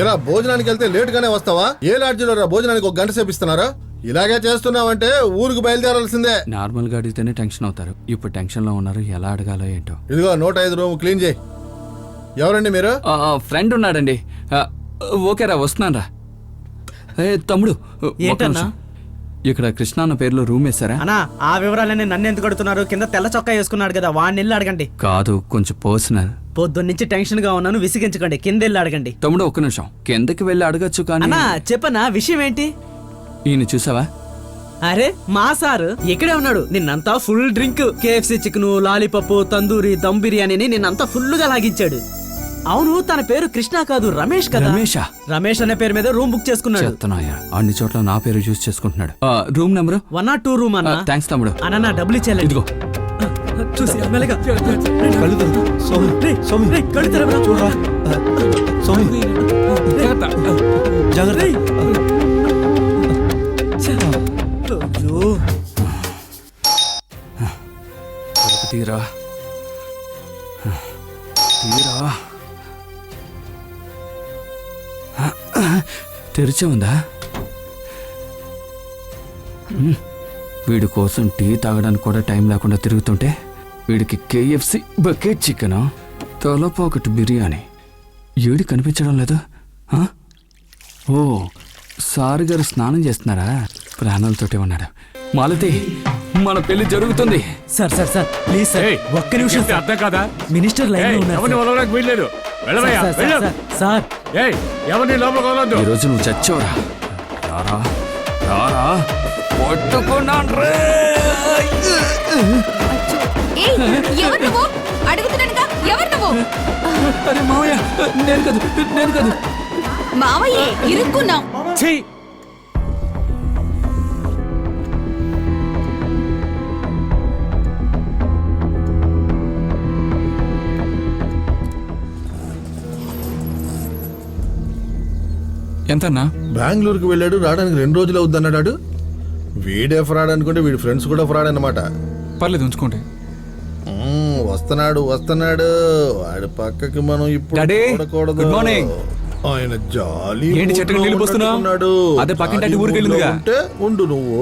ఇలా భోజనానికి వెళ్తే లేట్ గానే వస్తావా? ఏ లాడ్జిలో భోజనానికి 1 గంట సేపు ఇస్తున్నారా? ఇలాగే చేస్తున్నావంటే ఊరికి బయలుదేరాల్సిందే. నార్మల్ గా అడిగితేనే టెన్షన్ అవుతారు, ఇప్పుడు టెన్షన్ లో ఉన్నారు, ఎలా అడగాలో ఏంటో. ఇదిగో 105 రూమ్ క్లీన్ చేయి. ఎవరండి మీరు? ఫ్రెండ్ ఉన్నాడండి. ఓకేరా, వస్తున్నాను రా. తమ్ముడు ఏంటన్నా? ఇక్కడ కృష్ణ అన్న పేరులో రూమ్ వేసారా? అన్నా ఆ వివరాలన్నీ నన్ను ఎందుకు అడుగుతున్నారు? కింద తెల్ల చొక్కా వేసుకున్నాడు కదా, వాడిని వెళ్ళి అడగండి. కాదు, కొంచెం పర్సనల్. పొద్దున్నుంచి టెన్షన్ గా ఉన్నాను, విసిగించకండి, కింద వెళ్ళి అడగండి. తమ్ముడు ఒక్క నిమిషం, కిందకి వెళ్ళి అడగచ్చు కానీ. అన్నా చెప్పనా, విషయం ఏంటి? ఈయన చూసావా? అరే మా సారు ఇక్కడే ఉన్నాడు. నిన్నంతా full drink, KFC chicken, lollipop, tandoori, dum బిర్యానీని నిన్నంతా ఫుల్ గా లాగించాడు. అవును, తన పేరు కృష్ణ కాదు, రమేష్ కదా. రమేష్ అనే పేరు మీద రూమ్ బుక్ చేసుకున్నాడు. అన్ని చోట్ల నా పేరు చూస్ చేసుకుంటున్నాడు. రూమ్ నెంబర్ 102 రూమ్ అన్న. థ్యాంక్స్ తమ్ముడు. అన్న డబ్బులు ఇచ్చేయాలి. ఇదిగో చూసి మెల్లగా కళ్ళు తెరవరా. చూడరా తీరా తీరా తెరిచే ఉందా? వీడి కోసం టీ తాగడానికి కూడా టైం లేకుండా తిరుగుతుంటే వీడికి KFC bucket chicken, Thalappakatti biryani. ఏడి కనిపించడం లేదు. ఓ, సార్ గారు స్నానం చేస్తున్నారా? ప్రాణాలతోటే ఉన్నాడు. మాలతి, మన పెళ్లి జరుగుతుంది. Sir sir sir please sir, ఒక్క నిమిషం. అర్థం కదా, మినిస్టర్ లైన్ లో ఉన్నారు. సార్ ఈ రోజు నువ్వు చచ్చావురా. రారా రారా, పట్టుకున్నాను రే. అరే మావయ్య, నేను కాదు. మావయ్య ఇరుక్కున్నాం. ఎంతన్నా? బెంగళూరుకి వెళ్ళాడు, రావడానికి 2 రోజులు అవుద్ది అన్నాడు. వీడే ఫ్రాడ్ అనుకుంటే వీడి ఫ్రెండ్స్ కూడా ఫ్రాడ్ అన్నమాట. పర్లేదు, ఉంచుకోండి. వస్తున్నాడు వాడి పక్కకి మనం ఇప్పుడు చూడకూడదు. ఆయన జాలి ఉన్నాడు. అదే పక్కింటి ఊరికి వెళ్ళిందిగా. ఉంటే ఉండు నువ్వు,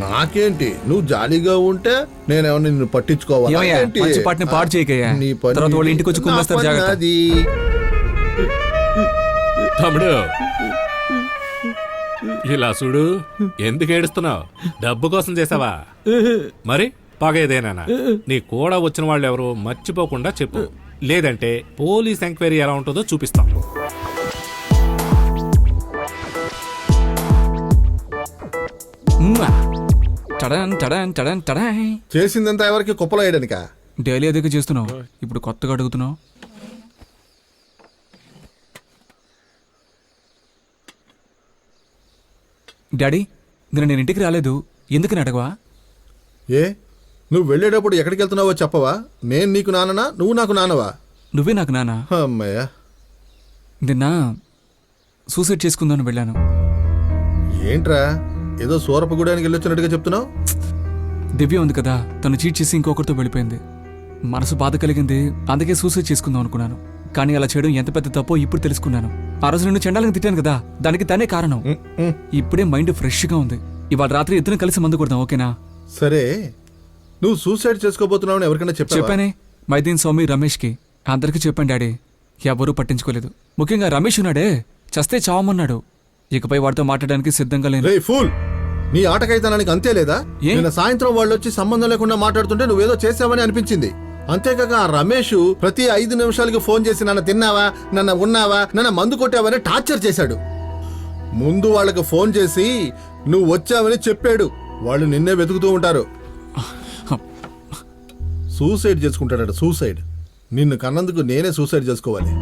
నాకేంటి? నువ్వు జాలీగా ఉంటే నేనేమన్నా నిన్ను పట్టించుకోవాలి? పాడు చేయకయ్యా, ఇంటికి వచ్చి కుమ్మేస్తారు. జాగ్రత్త. తమ్ముడు ఇలా చూడు, ఎందుకు ఏడుస్తున్నావు? డబ్బు కోసం చేసావా? మరి పగేదేనా? నీ కూడా వచ్చిన వాళ్ళు ఎవరు మర్చిపోకుండా చెప్పు, లేదంటే పోలీస్ ఎంక్వైరీ ఎలా ఉంటుందో చూపిస్తాం. చేసిందంతా ఎవరికి? కుప్పలో వేయడానికా? డైలీ అదే చేస్తున్నావు, ఇప్పుడు కొత్తగా అడుగుతున్నావు. డాడీ, నేను ఇంటికి రాలేదు, ఎందుకని అడగవా? ఏ, నువ్వు వెళ్ళేటప్పుడు ఎక్కడికి వెళ్తున్నావో చెప్పవా? నేను నీకు నాన్ననా, నువ్వు నాకు నాన్నవా? నువ్వే నాకు నాన్న. అమ్మయ్యా, నిన్న సూసైడ్ చేసుకుందామని వెళ్ళాను. ఏంట్రా ఏదో సూరపగూడానికి వెళ్ళొచ్చినట్టుగా చెప్తున్నావు? దివ్య ఉంది కదా, తను చీట్ చేసి ఇంకొకరితో వెళ్ళిపోయింది. మనసు బాధ కలిగింది, అందుకే సూసైడ్ చేసుకుందాం అనుకున్నాను. కానీ అలా చేయడం ఎంత పెద్ద తప్పో ఇప్పుడు తెలుసుకున్నాను. ఆ రోజు నిన్ను చెండాలని తిట్టాను కదా, దానికి తనే కారణం. ఇప్పుడే మైండ్ ఫ్రెష్ గా ఉంది. ఇవాళ రాత్రి ఇద్దరం కలిసి మందు కొడదాం, ఓకేనా? సరే, నువ్వు సూసైడ్ చేసుకోబోతున్నావు ఎవరికైనా చెప్పానే? మైదీన్, స్వామి, రమేష్ కి అందరికి చెప్పాను డాడీ. ఎవరూ పట్టించుకోలేదు. ముఖ్యంగా రమేష్ ఉన్నాడే, చస్తే చావమన్నాడు. ఇకపై వాడితో మాట్లాడడానికి సిద్ధంగా లేను. ఫూల్, నీ ఆటకైతనానికి అంతే లేదా? నిన్న సాయంత్రం వాళ్ళు వచ్చి సంబంధం లేకుండా మాట్లాడుతుంటే నువ్వేదో చేసావని అనిపించింది. అంతేకాక ఆ రమేష్ ప్రతి 5 నిమిషాలకి ఫోన్ చేసి నన్ను తిన్నావా, నన్ను ఉన్నావా, నన్ను మందు కొట్టావని టార్చర్ చేశాడు. ముందు వాళ్ళకి ఫోన్ చేసి నువ్వు వచ్చావని చెప్పాడు. వాళ్ళు నిన్నే వెతుకుతూ ఉంటారు. సూసైడ్ చేసుకుంటాడట, సూసైడ్. నిన్ను కన్నందుకు నేనే సూసైడ్ చేసుకోవాలి.